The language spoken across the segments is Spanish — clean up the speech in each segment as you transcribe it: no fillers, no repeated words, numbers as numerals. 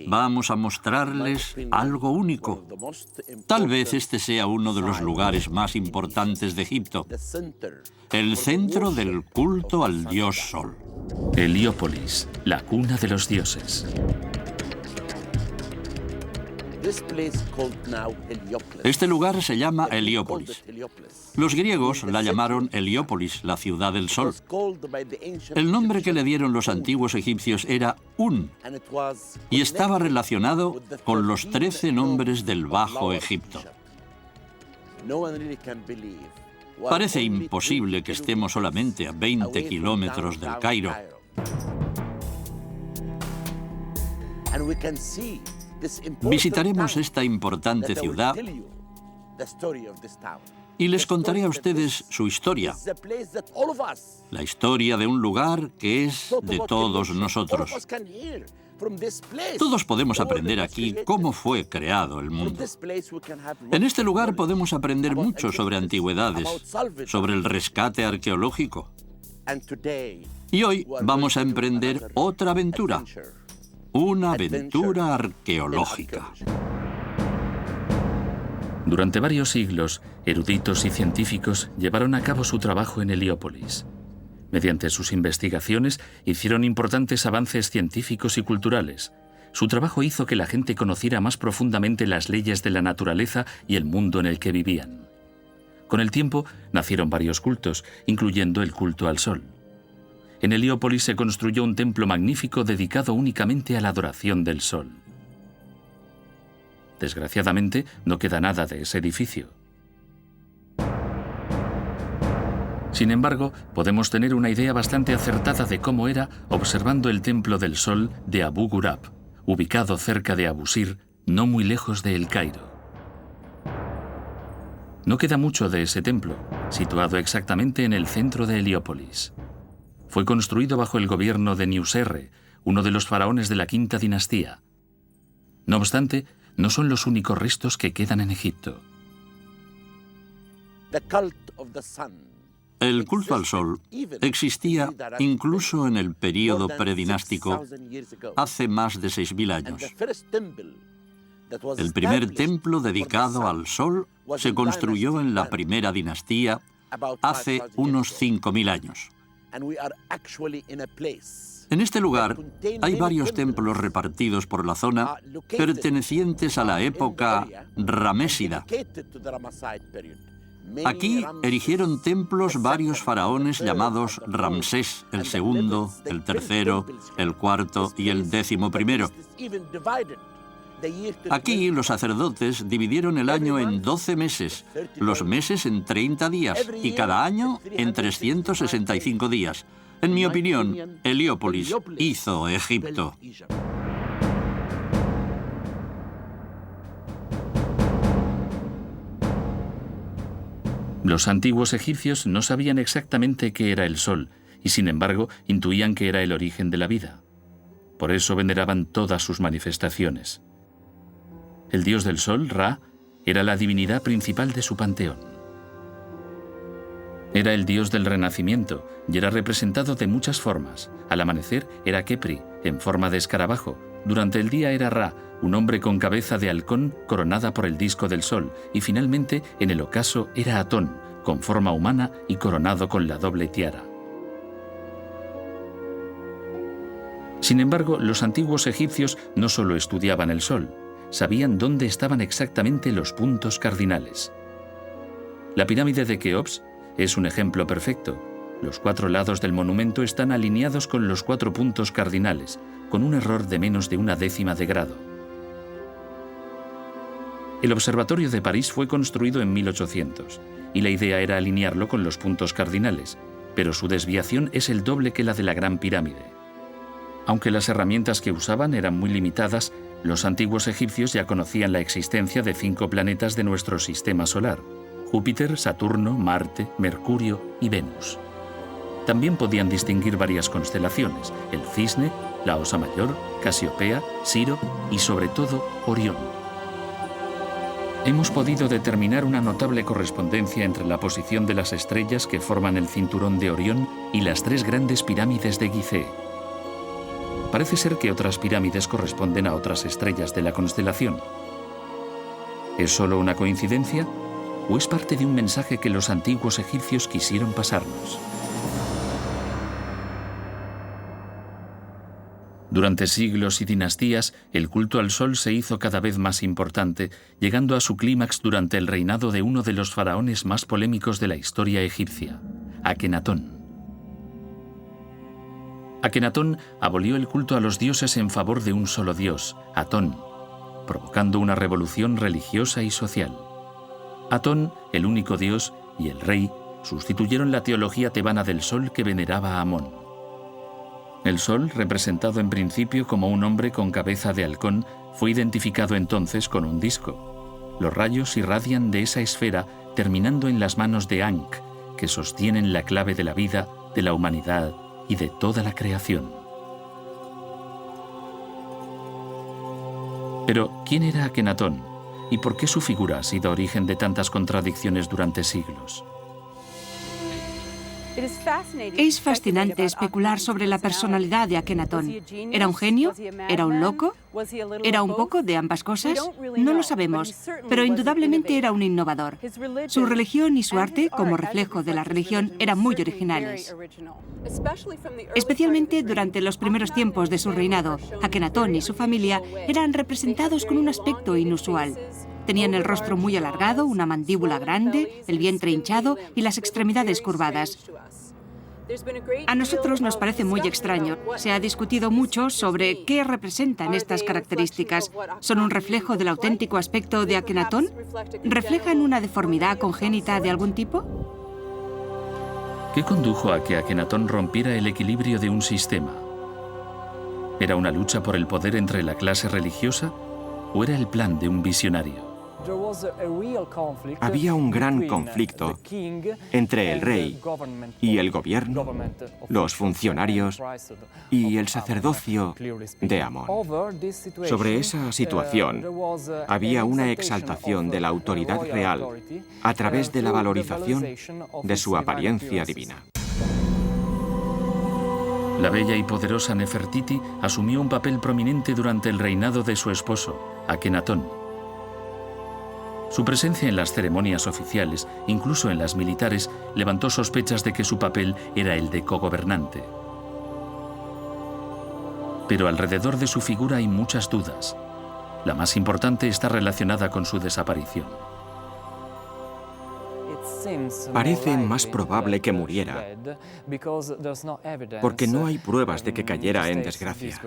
Vamos a mostrarles algo único. Tal vez este sea uno de los lugares más importantes de Egipto, el centro del culto al dios Sol. Heliópolis, la cuna de los dioses. Este lugar se llama Heliópolis. Los griegos la llamaron Heliópolis, la ciudad del sol. El nombre que le dieron los antiguos egipcios era Un, y estaba relacionado con los 13 nombres del Bajo Egipto. Parece imposible que estemos solamente a 20 kilómetros del Cairo. Visitaremos esta importante ciudad y les contaré a ustedes su historia, la historia de un lugar que es de todos nosotros. Todos podemos aprender aquí cómo fue creado el mundo. En este lugar podemos aprender mucho sobre antigüedades, sobre el rescate arqueológico. Y hoy vamos a emprender otra aventura, una aventura arqueológica. Durante varios siglos, eruditos y científicos llevaron a cabo su trabajo en Heliópolis. Mediante sus investigaciones hicieron importantes avances científicos y culturales. Su trabajo hizo que la gente conociera más profundamente las leyes de la naturaleza y el mundo en el que vivían. Con el tiempo nacieron varios cultos, incluyendo el culto al sol. En Heliópolis se construyó un templo magnífico dedicado únicamente a la adoración del sol. Desgraciadamente, no queda nada de ese edificio. Sin embargo, podemos tener una idea bastante acertada de cómo era observando el Templo del Sol de Abu Ghurab, ubicado cerca de Abusir, no muy lejos de El Cairo. No queda mucho de ese templo, situado exactamente en el centro de Heliópolis. Fue construido bajo el gobierno de Niuserre, uno de los faraones de la quinta dinastía. No obstante, no son los únicos restos que quedan en Egipto. El culto al sol existía incluso en el período predinástico, hace más de 6.000 años. El primer templo dedicado al sol se construyó en la primera dinastía hace unos 5.000 años. En este lugar hay varios templos repartidos por la zona pertenecientes a la época ramésida. Aquí erigieron templos varios faraones llamados Ramsés, el segundo, el tercero, el cuarto y el 11º. Aquí los sacerdotes dividieron el año en 12 meses, los meses en 30 días y cada año en 365 días. En mi opinión, Heliópolis hizo Egipto. Los antiguos egipcios no sabían exactamente qué era el sol y, sin embargo, intuían que era el origen de la vida. Por eso veneraban todas sus manifestaciones. El dios del sol, Ra, era la divinidad principal de su panteón. Era el dios del renacimiento y era representado de muchas formas. Al amanecer era Kepri, en forma de escarabajo. Durante el día era Ra, un hombre con cabeza de halcón coronada por el disco del sol. Y finalmente, en el ocaso, era Atón, con forma humana y coronado con la doble tiara. Sin embargo, los antiguos egipcios no solo estudiaban el sol, sabían dónde estaban exactamente los puntos cardinales. La pirámide de Keops es un ejemplo perfecto. Los 4 lados del monumento están alineados con los 4 puntos cardinales, con un error de menos de 1/10 de grado. El observatorio de París fue construido en 1800, y la idea era alinearlo con los puntos cardinales, pero su desviación es el doble que la de la Gran Pirámide. Aunque las herramientas que usaban eran muy limitadas, los antiguos egipcios ya conocían la existencia de 5 planetas de nuestro sistema solar: Júpiter, Saturno, Marte, Mercurio y Venus. También podían distinguir varias constelaciones: el Cisne, la Osa Mayor, Casiopea, Siro y, sobre todo, Orión. Hemos podido determinar una notable correspondencia entre la posición de las estrellas que forman el cinturón de Orión y las 3 grandes pirámides de Gizeh. Parece ser que otras pirámides corresponden a otras estrellas de la constelación. ¿Es solo una coincidencia o es parte de un mensaje que los antiguos egipcios quisieron pasarnos? Durante siglos y dinastías, el culto al sol se hizo cada vez más importante, llegando a su clímax durante el reinado de uno de los faraones más polémicos de la historia egipcia, Akenatón. Akenatón abolió el culto a los dioses en favor de un solo dios, Atón, provocando una revolución religiosa y social. Atón, el único dios, y el rey sustituyeron la teología tebana del sol que veneraba a Amón. El sol, representado en principio como un hombre con cabeza de halcón, fue identificado entonces con un disco. Los rayos irradian de esa esfera, terminando en las manos de Ankh, que sostienen la clave de la vida, de la humanidad y de toda la creación. Pero, ¿quién era Akenatón? ¿Y por qué su figura ha sido origen de tantas contradicciones durante siglos? Es fascinante especular sobre la personalidad de Akenatón. ¿Era un genio? ¿Era un loco? ¿Era un poco de ambas cosas? No lo sabemos, pero indudablemente era un innovador. Su religión y su arte, como reflejo de la religión, eran muy originales. Especialmente durante los primeros tiempos de su reinado, Akenatón y su familia eran representados con un aspecto inusual. Tenían el rostro muy alargado, una mandíbula grande, el vientre hinchado y las extremidades curvadas. A nosotros nos parece muy extraño. Se ha discutido mucho sobre qué representan estas características. ¿Son un reflejo del auténtico aspecto de Akenatón? ¿Reflejan una deformidad congénita de algún tipo? ¿Qué condujo a que Akenatón rompiera el equilibrio de un sistema? ¿Era una lucha por el poder entre la clase religiosa o era el plan de un visionario? Había un gran conflicto entre el rey y el gobierno, los funcionarios y el sacerdocio de Amón. Sobre esa situación había una exaltación de la autoridad real a través de la valorización de su apariencia divina. La bella y poderosa Nefertiti asumió un papel prominente durante el reinado de su esposo, Akenatón. Su presencia en las ceremonias oficiales, incluso en las militares, levantó sospechas de que su papel era el de cogobernante. Pero alrededor de su figura hay muchas dudas. La más importante está relacionada con su desaparición. Parece más probable que muriera, porque no hay pruebas de que cayera en desgracia.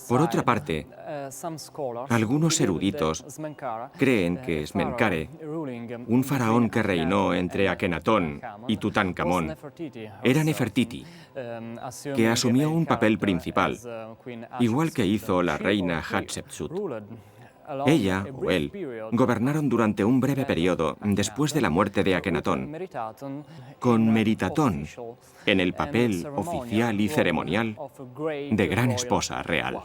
Por otra parte, algunos eruditos creen que Smenkhare, un faraón que reinó entre Akenatón y Tutankamón, era Nefertiti, que asumió un papel principal, igual que hizo la reina Hatshepsut. Ella o él gobernaron durante un breve periodo después de la muerte de Akenatón, con Meritatón en el papel oficial y ceremonial de gran esposa real.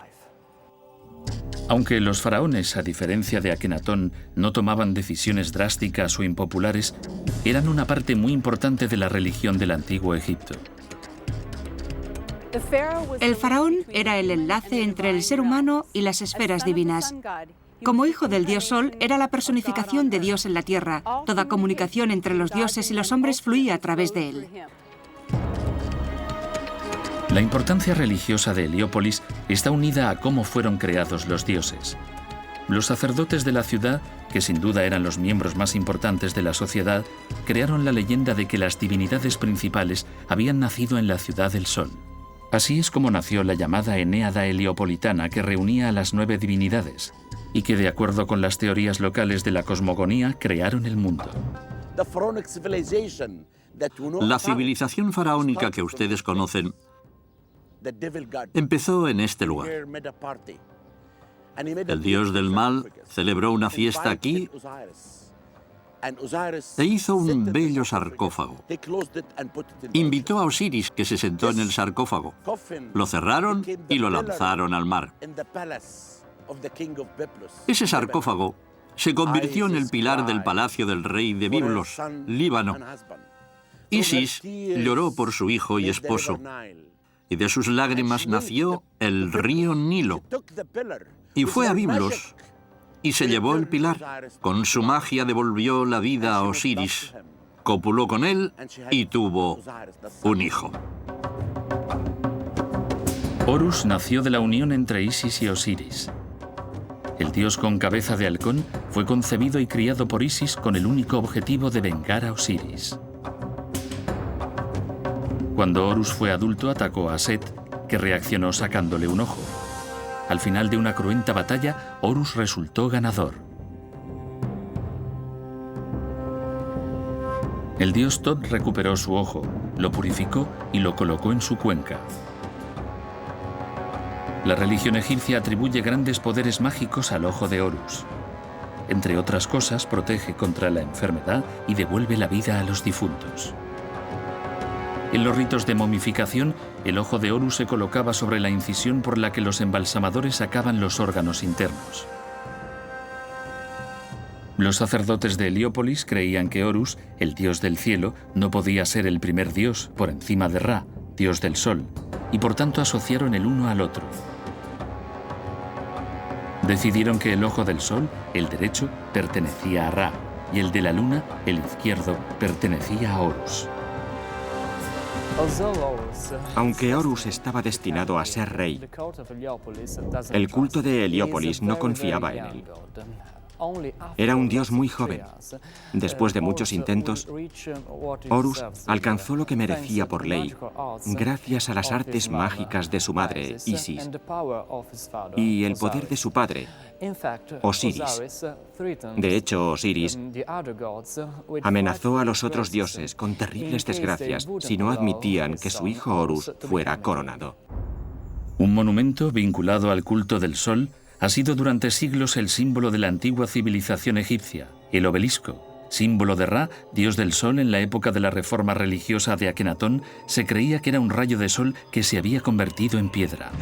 Aunque los faraones, a diferencia de Akenatón, no tomaban decisiones drásticas o impopulares, eran una parte muy importante de la religión del antiguo Egipto. El faraón era el enlace entre el ser humano y las esferas divinas. Como hijo del dios Sol, era la personificación de Dios en la tierra. Toda comunicación entre los dioses y los hombres fluía a través de él. La importancia religiosa de Heliópolis está unida a cómo fueron creados los dioses. Los sacerdotes de la ciudad, que sin duda eran los miembros más importantes de la sociedad, crearon la leyenda de que las divinidades principales habían nacido en la ciudad del Sol. Así es como nació la llamada Enéada heliopolitana, que reunía a las 9 divinidades, y que, de acuerdo con las teorías locales de la cosmogonía, crearon el mundo. La civilización faraónica que ustedes conocen empezó en este lugar. El dios del mal celebró una fiesta aquí e hizo un bello sarcófago. Invitó a Osiris, que se sentó en el sarcófago. Lo cerraron y lo lanzaron al mar. Ese sarcófago se convirtió en el pilar del palacio del rey de Biblos, Líbano. Isis lloró por su hijo y esposo, y de sus lágrimas nació el río Nilo. Y fue a Biblos y se llevó el pilar. Con su magia devolvió la vida a Osiris, copuló con él y tuvo un hijo. Horus nació de la unión entre Isis y Osiris. El dios con cabeza de halcón fue concebido y criado por Isis con el único objetivo de vengar a Osiris. Cuando Horus fue adulto, atacó a Set, que reaccionó sacándole un ojo. Al final de una cruenta batalla, Horus resultó ganador. El dios Tot recuperó su ojo, lo purificó y lo colocó en su cuenca. La religión egipcia atribuye grandes poderes mágicos al ojo de Horus. Entre otras cosas, protege contra la enfermedad y devuelve la vida a los difuntos. En los ritos de momificación, el ojo de Horus se colocaba sobre la incisión por la que los embalsamadores sacaban los órganos internos. Los sacerdotes de Heliópolis creían que Horus, el dios del cielo, no podía ser el primer dios por encima de Ra, dios del sol, y por tanto asociaron el uno al otro. Decidieron que el ojo del sol, el derecho, pertenecía a Ra, y el de la luna, el izquierdo, pertenecía a Horus. Aunque Horus estaba destinado a ser rey, el culto de Heliópolis no confiaba en él. Era un dios muy joven. Después de muchos intentos, Horus alcanzó lo que merecía por ley, gracias a las artes mágicas de su madre, Isis, y el poder de su padre, Osiris. De hecho, Osiris amenazó a los otros dioses con terribles desgracias si no admitían que su hijo Horus fuera coronado. Un monumento vinculado al culto del sol ha sido durante siglos el símbolo de la antigua civilización egipcia, el obelisco. Símbolo de Ra, dios del sol en la época de la reforma religiosa de Akenatón, se creía que era un rayo de sol que se había convertido en piedra.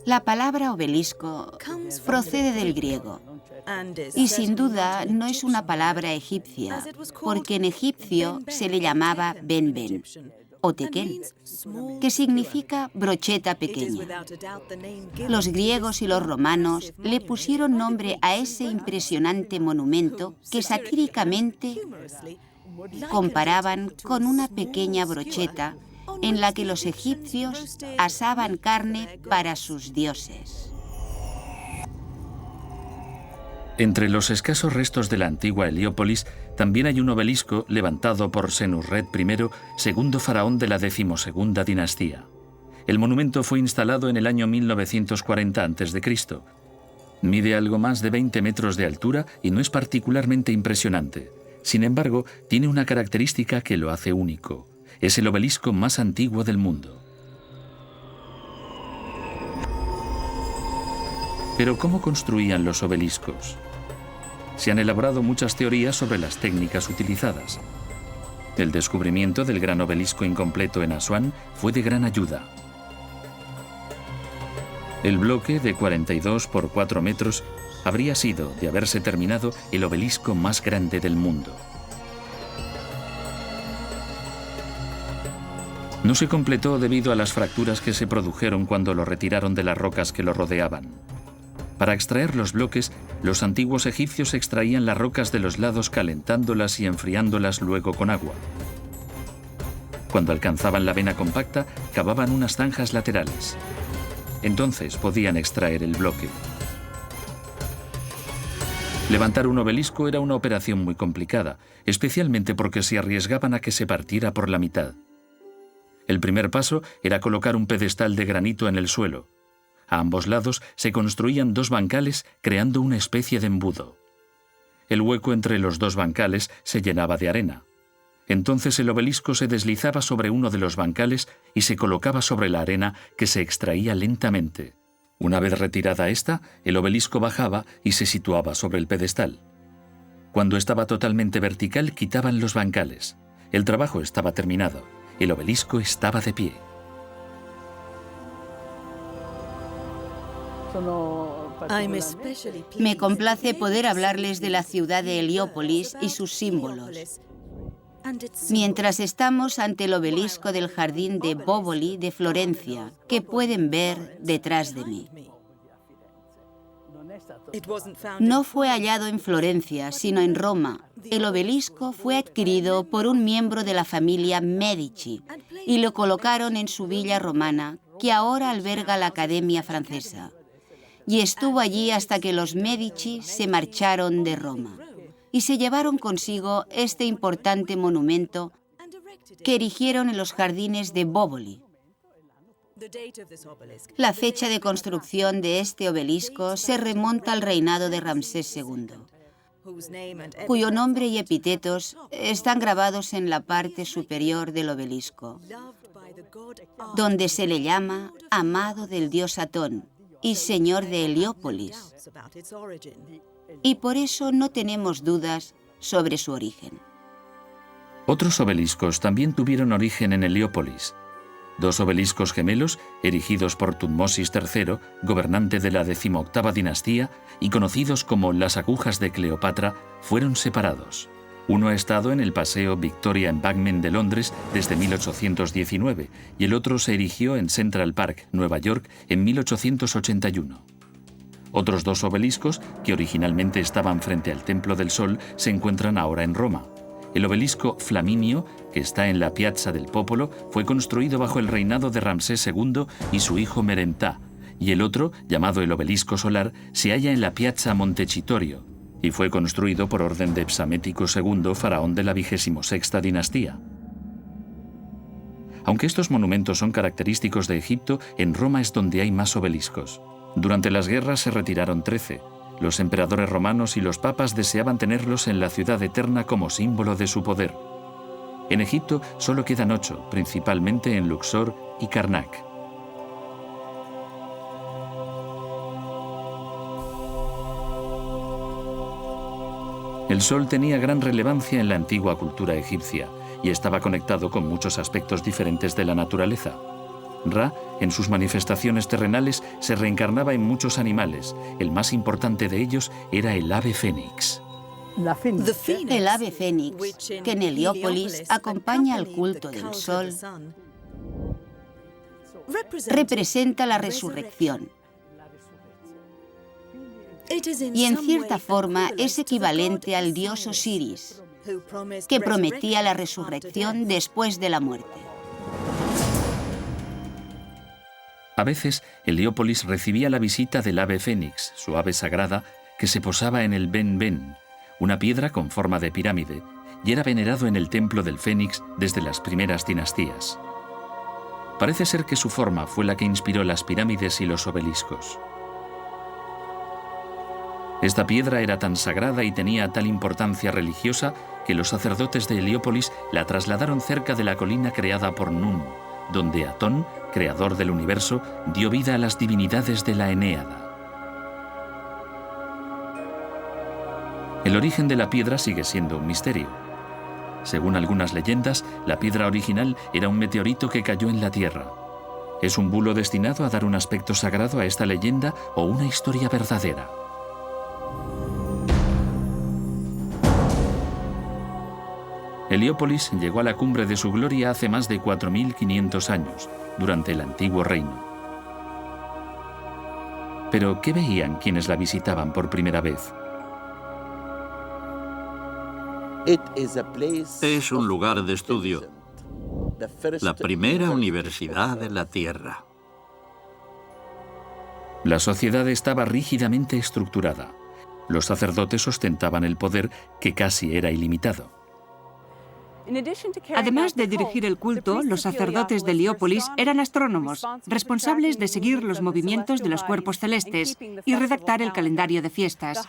La palabra obelisco procede del griego y sin duda no es una palabra egipcia, porque en egipcio se le llamaba ben-ben o tequén, que significa brocheta pequeña. Los griegos y los romanos le pusieron nombre a ese impresionante monumento que satíricamente comparaban con una pequeña brocheta en la que los egipcios asaban carne para sus dioses. Entre los escasos restos de la antigua Heliópolis también hay un obelisco levantado por Senusret I, segundo faraón de la 12ª dinastía. El monumento fue instalado en el año 1940 a.C. Mide algo más de 20 metros de altura y no es particularmente impresionante. Sin embargo, tiene una característica que lo hace único. Es el obelisco más antiguo del mundo. Pero ¿cómo construían los obeliscos? Se han elaborado muchas teorías sobre las técnicas utilizadas. El descubrimiento del gran obelisco incompleto en Asuán fue de gran ayuda. El bloque de 42 por 4 metros habría sido, de haberse terminado, el obelisco más grande del mundo. No se completó debido a las fracturas que se produjeron cuando lo retiraron de las rocas que lo rodeaban. Para extraer los bloques, los antiguos egipcios extraían las rocas de los lados calentándolas y enfriándolas luego con agua. Cuando alcanzaban la vena compacta, cavaban unas zanjas laterales. Entonces podían extraer el bloque. Levantar un obelisco era una operación muy complicada, especialmente porque se arriesgaban a que se partiera por la mitad. El primer paso era colocar un pedestal de granito en el suelo. A ambos lados se construían 2 bancales creando una especie de embudo. El hueco entre los 2 bancales se llenaba de arena. Entonces el obelisco se deslizaba sobre uno de los bancales y se colocaba sobre la arena que se extraía lentamente. Una vez retirada esta, el obelisco bajaba y se situaba sobre el pedestal. Cuando estaba totalmente vertical, quitaban los bancales. El trabajo estaba terminado. El obelisco estaba de pie. Me complace poder hablarles de la ciudad de Heliópolis y sus símbolos. mientras estamos ante el obelisco del jardín de Bóvoli de Florencia, que pueden ver detrás de mí. No fue hallado en Florencia, sino en Roma. El obelisco fue adquirido por un miembro de la familia Medici y lo colocaron en su villa romana, que ahora alberga la Academia Francesa. Y estuvo allí hasta que los Medici se marcharon de Roma y se llevaron consigo este importante monumento que erigieron en los jardines de Bóvoli. La fecha de construcción de este obelisco se remonta al reinado de Ramsés II, cuyo nombre y epítetos están grabados en la parte superior del obelisco, donde se le llama amado del dios Atón y señor de Heliópolis, y por eso no tenemos dudas sobre su origen. Otros obeliscos también tuvieron origen en Heliópolis. 2 obeliscos gemelos, erigidos por Tutmosis III, gobernante de la 18ª dinastía, y conocidos como las agujas de Cleopatra, fueron separados. Uno ha estado en el Paseo Victoria Embankment de Londres desde 1819 y el otro se erigió en Central Park, Nueva York, en 1881. Otros 2 obeliscos, que originalmente estaban frente al Templo del Sol, se encuentran ahora en Roma. El obelisco Flaminio, que está en la Piazza del Popolo, fue construido bajo el reinado de Ramsés II y su hijo Merentá, y el otro, llamado el obelisco solar, se halla en la Piazza Montecitorio, y fue construido por orden de Psamético II, faraón de la 26ª dinastía. Aunque estos monumentos son característicos de Egipto, en Roma es donde hay más obeliscos. Durante las guerras se retiraron 13. Los emperadores romanos y los papas deseaban tenerlos en la ciudad eterna como símbolo de su poder. En Egipto solo quedan 8, principalmente en Luxor y Karnak. El sol tenía gran relevancia en la antigua cultura egipcia y estaba conectado con muchos aspectos diferentes de la naturaleza. Ra, en sus manifestaciones terrenales, se reencarnaba en muchos animales. El más importante de ellos era el ave fénix. El ave fénix, que en Heliópolis acompaña al culto del sol, representa la resurrección. Y en cierta forma es equivalente al dios Osiris, que prometía la resurrección después de la muerte. A veces, Heliópolis recibía la visita del ave fénix, su ave sagrada, que se posaba en el Ben-Ben, una piedra con forma de pirámide, y era venerado en el templo del Fénix desde las primeras dinastías. Parece ser que su forma fue la que inspiró las pirámides y los obeliscos. Esta piedra era tan sagrada y tenía tal importancia religiosa que los sacerdotes de Heliópolis la trasladaron cerca de la colina creada por Nun, donde Atón, creador del universo, dio vida a las divinidades de la Enéada. El origen de la piedra sigue siendo un misterio. Según algunas leyendas, la piedra original era un meteorito que cayó en la Tierra. ¿Es un bulo destinado a dar un aspecto sagrado a esta leyenda o una historia verdadera? Heliópolis llegó a la cumbre de su gloria hace más de 4.500 años, durante el Antiguo Reino. Pero, ¿qué veían quienes la visitaban por primera vez? Es un lugar de estudio, la primera universidad de la Tierra. La sociedad estaba rígidamente estructurada. Los sacerdotes ostentaban el poder que casi era ilimitado. Además de dirigir el culto, los sacerdotes de Heliópolis eran astrónomos, responsables de seguir los movimientos de los cuerpos celestes y redactar el calendario de fiestas.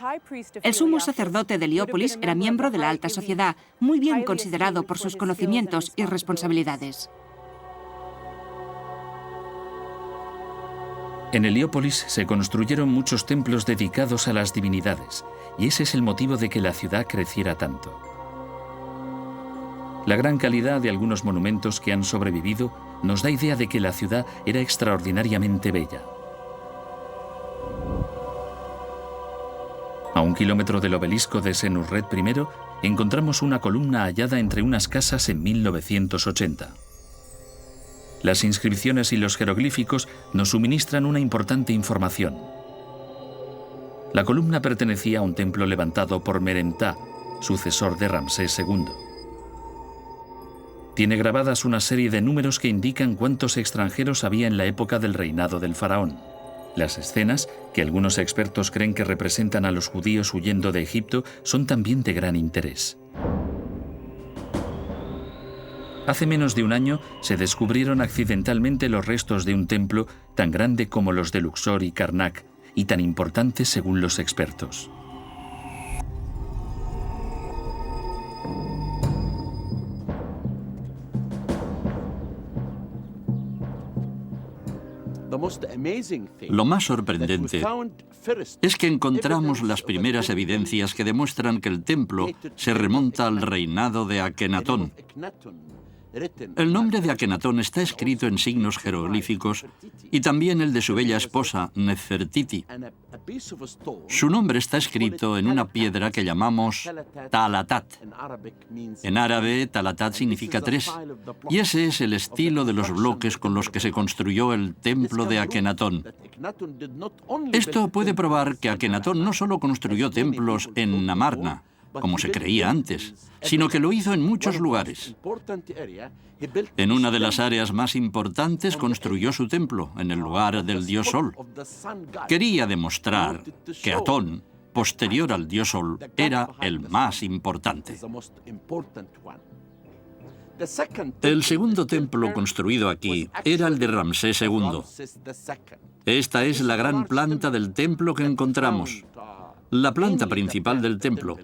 El sumo sacerdote de Heliópolis era miembro de la alta sociedad, muy bien considerado por sus conocimientos y responsabilidades. En Heliópolis se construyeron muchos templos dedicados a las divinidades, y ese es el motivo de que la ciudad creciera tanto. La gran calidad de algunos monumentos que han sobrevivido nos da idea de que la ciudad era extraordinariamente bella. A 1 kilómetro del obelisco de Senusret I, encontramos una columna hallada entre unas casas en 1980. Las inscripciones y los jeroglíficos nos suministran una importante información. La columna pertenecía a un templo levantado por Merentá, sucesor de Ramsés II. Tiene grabadas una serie de números que indican cuántos extranjeros había en la época del reinado del faraón. Las escenas, que algunos expertos creen que representan a los judíos huyendo de Egipto, son también de gran interés. Hace menos de un año se descubrieron accidentalmente los restos de un templo tan grande como los de Luxor y Karnak, y tan importante según los expertos. Lo más sorprendente es que encontramos las primeras evidencias que demuestran que el templo se remonta al reinado de Akenatón. El nombre de Akenatón está escrito en signos jeroglíficos y también el de su bella esposa, Nefertiti. Su nombre está escrito en una piedra que llamamos Talatat. En árabe, Talatat significa 3, y ese es el estilo de los bloques con los que se construyó el templo de Akenatón. Esto puede probar que Akenatón no solo construyó templos en Amarna, como se creía antes, sino que lo hizo en muchos lugares. En una de las áreas más importantes construyó su templo, en el lugar del dios Sol. Quería demostrar que Atón, posterior al dios Sol, era el más importante. El segundo templo construido aquí era el de Ramsés II. Esta es la gran planta del templo que encontramos, la planta principal del templo.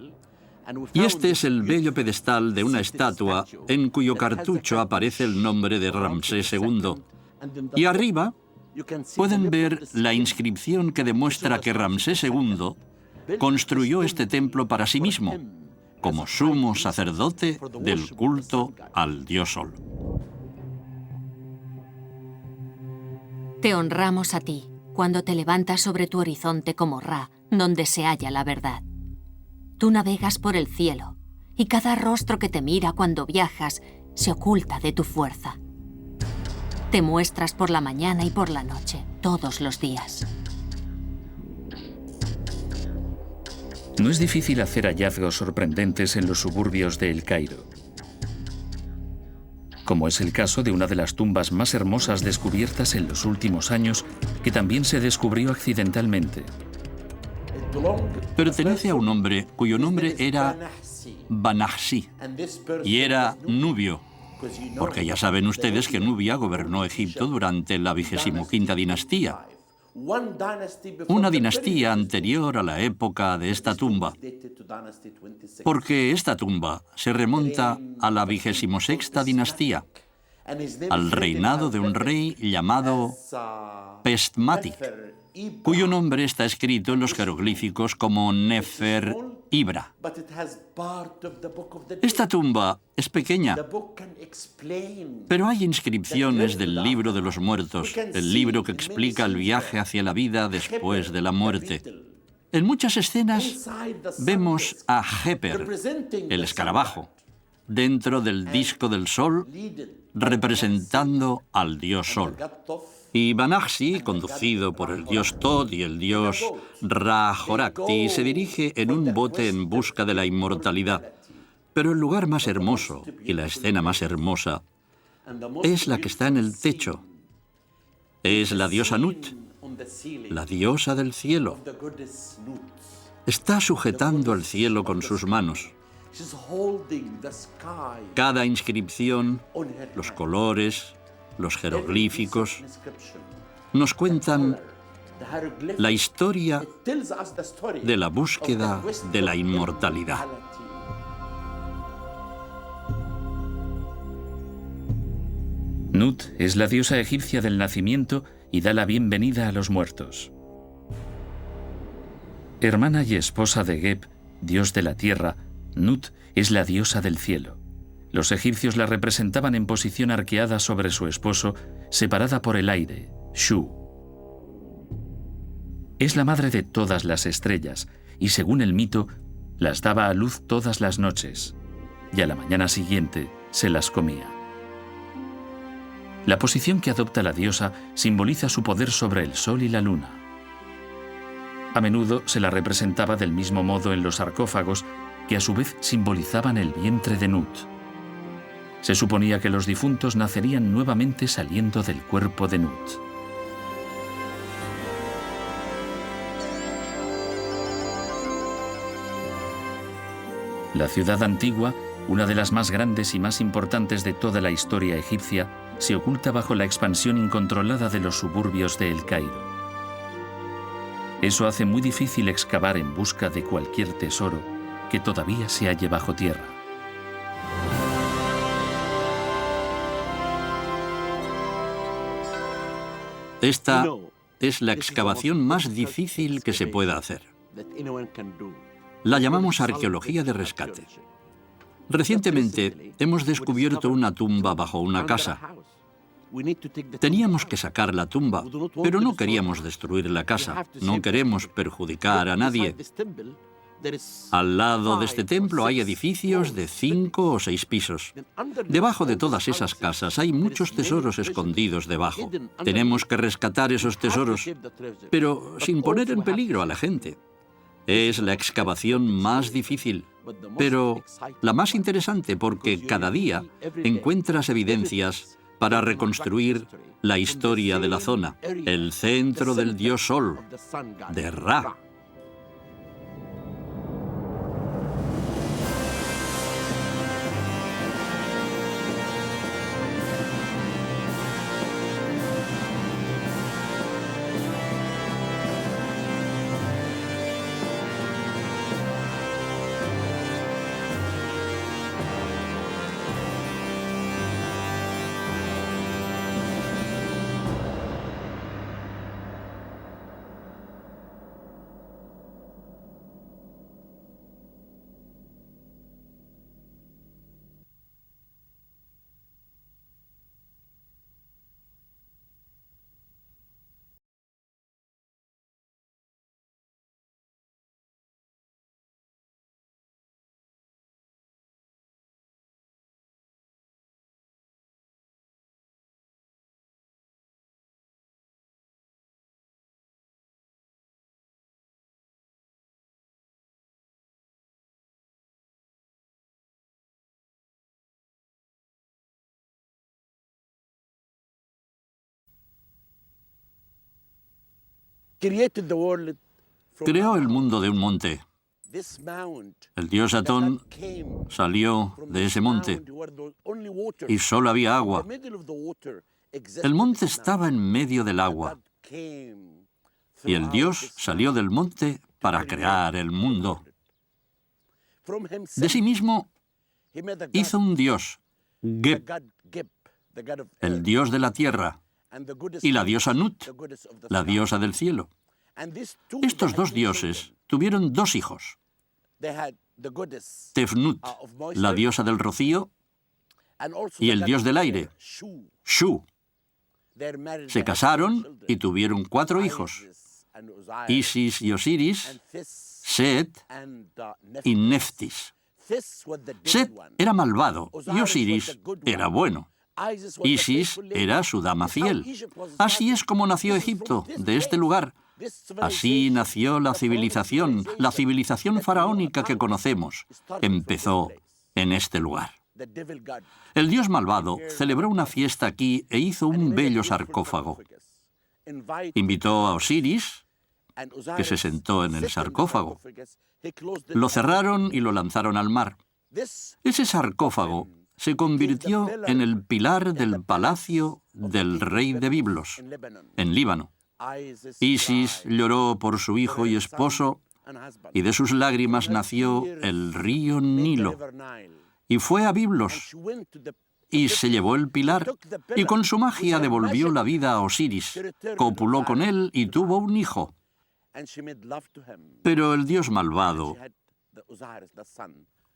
Y este es el bello pedestal de una estatua en cuyo cartucho aparece el nombre de Ramsés II. Y arriba pueden ver la inscripción que demuestra que Ramsés II construyó este templo para sí mismo, como sumo sacerdote del culto al dios Sol. Te honramos a ti, cuando te levantas sobre tu horizonte como Ra, donde se halla la verdad. Tú navegas por el cielo, y cada rostro que te mira cuando viajas se oculta de tu fuerza. Te muestras por la mañana y por la noche, todos los días. No es difícil hacer hallazgos sorprendentes en los suburbios de El Cairo, como es el caso de una de las tumbas más hermosas descubiertas en los últimos años, que también se descubrió accidentalmente. Pertenece a un hombre cuyo nombre era Banahsi y era nubio, porque ya saben ustedes que Nubia gobernó Egipto durante la 25ª dinastía, una dinastía anterior a la época de esta tumba, porque esta tumba se remonta a la 26ª dinastía, al reinado de un rey llamado Pestmati, cuyo nombre está escrito en los jeroglíficos como Nefer Ibra. Esta tumba es pequeña, pero hay inscripciones del libro de los muertos, el libro que explica el viaje hacia la vida después de la muerte. En muchas escenas vemos a Heper, el escarabajo, dentro del disco del sol, representando al dios Sol. Y Banahsi, conducido por el dios Tod y el dios Ra-Horakhti, se dirige en un bote en busca de la inmortalidad. Pero el lugar más hermoso y la escena más hermosa es la que está en el techo. Es la diosa Nut, la diosa del cielo. Está sujetando el cielo con sus manos. Cada inscripción, los colores, los jeroglíficos, nos cuentan la historia de la búsqueda de la inmortalidad. Nut es la diosa egipcia del nacimiento y da la bienvenida a los muertos. Hermana y esposa de Geb, dios de la tierra, Nut es la diosa del cielo. Los egipcios la representaban en posición arqueada sobre su esposo, separada por el aire, Shu. Es la madre de todas las estrellas y, según el mito, Las daba a luz todas las noches y a la mañana siguiente se las comía. La posición que adopta la diosa simboliza su poder sobre el sol y la luna. A menudo se la representaba del mismo modo en los sarcófagos, que a su vez simbolizaban el vientre de Nut. Se suponía que los difuntos nacerían nuevamente saliendo del cuerpo de Nut. La ciudad antigua, una de las más grandes y más importantes de toda la historia egipcia, se oculta bajo la expansión incontrolada de los suburbios de El Cairo. Eso hace muy difícil excavar en busca de cualquier tesoro que todavía se halle bajo tierra. Esta es la excavación más difícil que se pueda hacer. La llamamos arqueología de rescate. Recientemente hemos descubierto una tumba bajo una casa. Teníamos que sacar la tumba, pero no queríamos destruir la casa. No queremos perjudicar a nadie. Al lado de este templo hay edificios de 5 o 6 pisos. Debajo de todas esas casas hay muchos tesoros escondidos debajo. Tenemos que rescatar esos tesoros, pero sin poner en peligro a la gente. Es la excavación más difícil, pero la más interesante porque cada día encuentras evidencias para reconstruir la historia de la zona, el centro del dios Sol, de Ra. Creó el mundo de un monte. El dios Atón salió de ese monte y solo había agua. El monte estaba en medio del agua y el dios salió del monte para crear el mundo. De sí mismo hizo un dios, Geb, el dios de la tierra, y la diosa Nut, la diosa del cielo. Estos dos dioses tuvieron 2 hijos. Tefnut, la diosa del rocío, y el dios del aire, Shu. Se casaron y tuvieron 4 hijos, Isis y Osiris, Set y Neftis. Set era malvado y Osiris era bueno. Isis era su dama fiel. Así es como nació Egipto, de este lugar. Así nació la civilización faraónica que conocemos. Empezó en este lugar. El dios malvado celebró una fiesta aquí e hizo un bello sarcófago. Invitó a Osiris, que se sentó en el sarcófago. Lo cerraron y lo lanzaron al mar. Ese sarcófago se convirtió en el pilar del palacio del rey de Biblos, en Líbano. Isis lloró por su hijo y esposo, y de sus lágrimas nació el río Nilo. Y fue a Biblos, y se llevó el pilar, y con su magia devolvió la vida a Osiris. Copuló con él y tuvo un hijo. Pero el dios malvado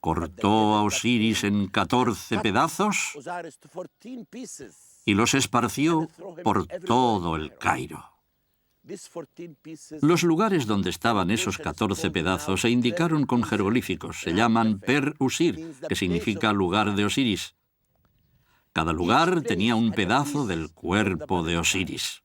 cortó a Osiris en 14 pedazos y los esparció por todo el Cairo. Los lugares donde estaban esos 14 pedazos se indicaron con jeroglíficos. Se llaman Per Usir, que significa lugar de Osiris. Cada lugar tenía un pedazo del cuerpo de Osiris.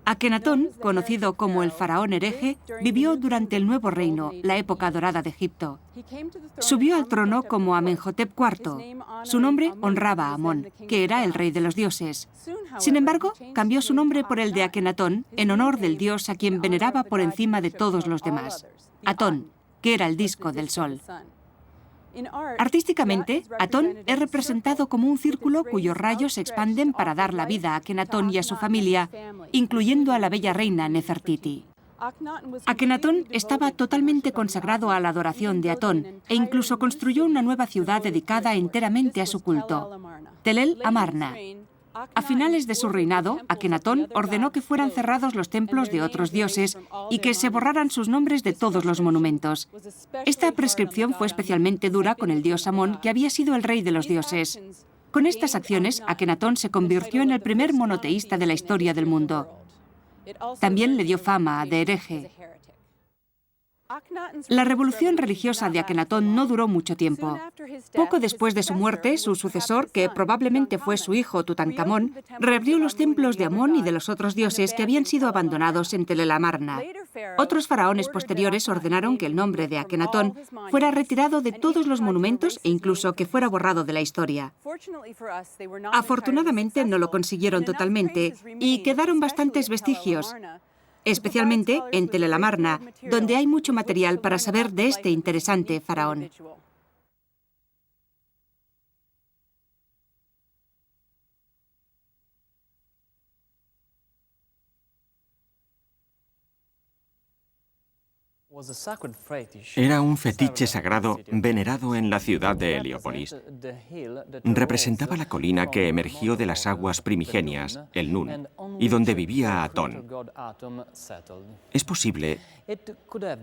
Akenatón, conocido como el faraón hereje, vivió durante el Nuevo Reino, la época dorada de Egipto. Subió al trono como Amenhotep IV. Su nombre honraba a Amón, que era el rey de los dioses. Sin embargo, cambió su nombre por el de Akenatón en honor del dios a quien veneraba por encima de todos los demás, Atón, que era el disco del sol. Artísticamente, Atón es representado como un círculo cuyos rayos se expanden para dar la vida a Akenatón y a su familia, incluyendo a la bella reina Nefertiti. Akenatón estaba totalmente consagrado a la adoración de Atón e incluso construyó una nueva ciudad dedicada enteramente a su culto, Tel el Amarna. A finales de su reinado, Akenatón ordenó que fueran cerrados los templos de otros dioses y que se borraran sus nombres de todos los monumentos. Esta prescripción fue especialmente dura con el dios Amón, que había sido el rey de los dioses. Con estas acciones, Akenatón se convirtió en el primer monoteísta de la historia del mundo. También le dio fama de hereje. La revolución religiosa de Akenatón no duró mucho tiempo. Poco después de su muerte, su sucesor, que probablemente fue su hijo Tutankamón, reabrió los templos de Amón y de los otros dioses que habían sido abandonados en Tel el Amarna. Otros faraones posteriores ordenaron que el nombre de Akenatón fuera retirado de todos los monumentos e incluso que fuera borrado de la historia. Afortunadamente no lo consiguieron totalmente y quedaron bastantes vestigios, especialmente en Tel el Amarna, donde hay mucho material para saber de este interesante faraón. Era un fetiche sagrado venerado en la ciudad de Heliópolis. Representaba la colina que emergió de las aguas primigenias, el Nun, y donde vivía Atón. Es posible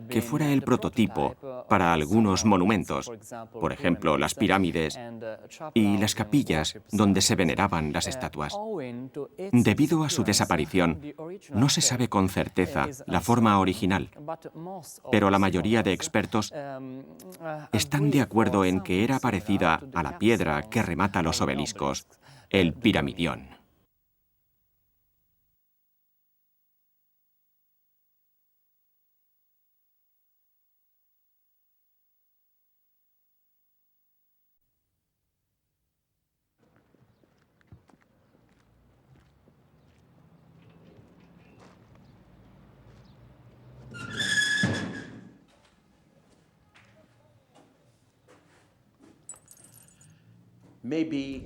que fuera el prototipo para algunos monumentos, por ejemplo, las pirámides y las capillas donde se veneraban las estatuas. Debido a su desaparición, no se sabe con certeza la forma original, pero la mayoría de expertos están de acuerdo en que era parecida a la piedra que remata los obeliscos, el piramidión.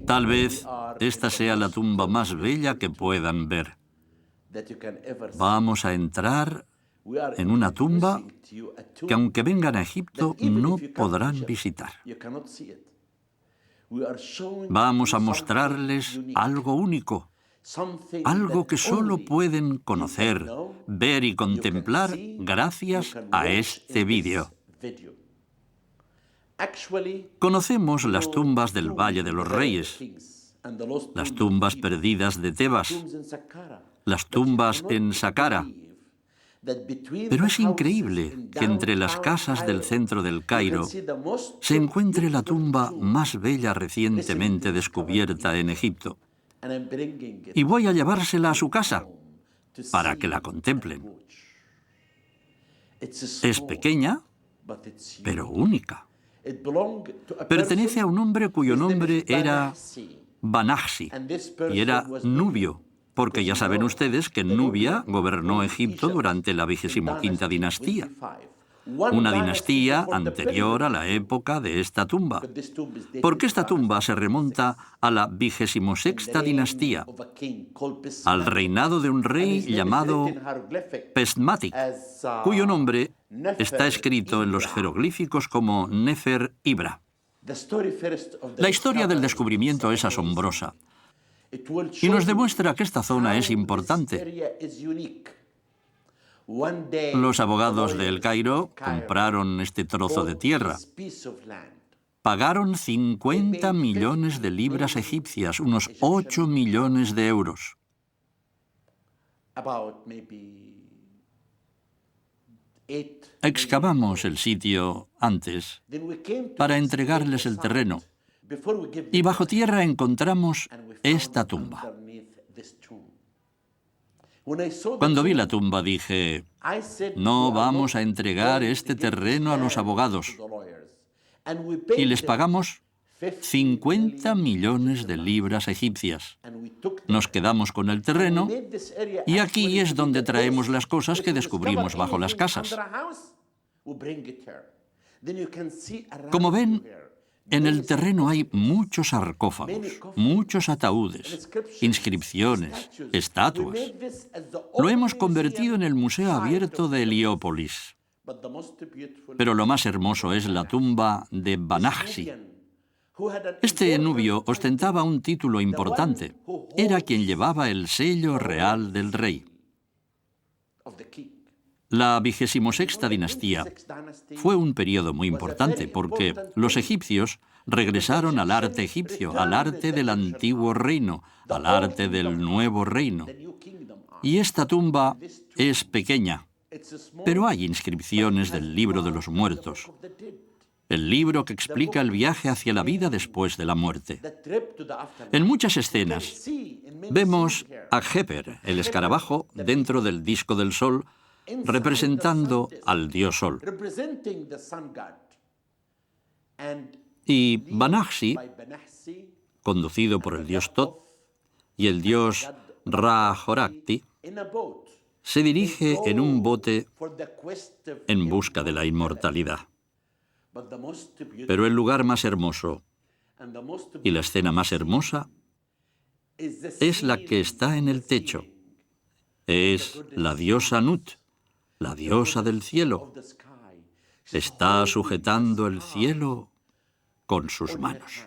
Tal vez esta sea la tumba más bella que puedan ver. Vamos a entrar en una tumba que, aunque vengan a Egipto, no podrán visitar. Vamos a mostrarles algo único, algo que solo pueden conocer, ver y contemplar gracias a este vídeo. Conocemos las tumbas del Valle de los Reyes, las tumbas perdidas de Tebas, las tumbas en Saqqara. Pero es increíble que entre las casas del centro del Cairo se encuentre la tumba más bella recientemente descubierta en Egipto. Y voy a llevársela a su casa para que la contemplen. Es pequeña, pero única. Pertenece a un hombre cuyo nombre era Banahsi y era nubio, porque ya saben ustedes que Nubia gobernó Egipto durante la 25ª dinastía, una dinastía anterior a la época de esta tumba, porque esta tumba se remonta a la 26ª dinastía, al reinado de un rey llamado Pesmatic, cuyo nombre está escrito en los jeroglíficos como Nefer Ibra. La historia del descubrimiento es asombrosa y nos demuestra que esta zona es importante. Los abogados de El Cairo compraron este trozo de tierra. Pagaron 50 millones de libras egipcias, unos 8 millones de euros. Excavamos el sitio antes para entregarles el terreno y bajo tierra encontramos esta tumba. Cuando vi la tumba dije, no vamos a entregar este terreno a los abogados. Y les pagamos 50 millones de libras egipcias. Nos quedamos con el terreno y aquí es donde traemos las cosas que descubrimos bajo las casas. Como ven, en el terreno hay muchos sarcófagos, muchos ataúdes, inscripciones, estatuas. Lo hemos convertido en el Museo Abierto de Heliópolis. Pero lo más hermoso es la tumba de Banahsi. Este nubio ostentaba un título importante. Era quien llevaba el sello real del rey. La 26ª dinastía fue un periodo muy importante porque los egipcios regresaron al arte egipcio, al arte del antiguo reino, al arte del nuevo reino. Y esta tumba es pequeña, pero hay inscripciones del libro de los muertos, el libro que explica el viaje hacia la vida después de la muerte. En muchas escenas vemos a Heper, el escarabajo, dentro del disco del sol, representando al dios Sol. Y Banahsi, conducido por el dios Tot y el dios Ra-Horakhti, se dirige en un bote en busca de la inmortalidad. Pero el lugar más hermoso y la escena más hermosa es la que está en el techo. Es la diosa Nut, la diosa del cielo. Está sujetando el cielo con sus manos.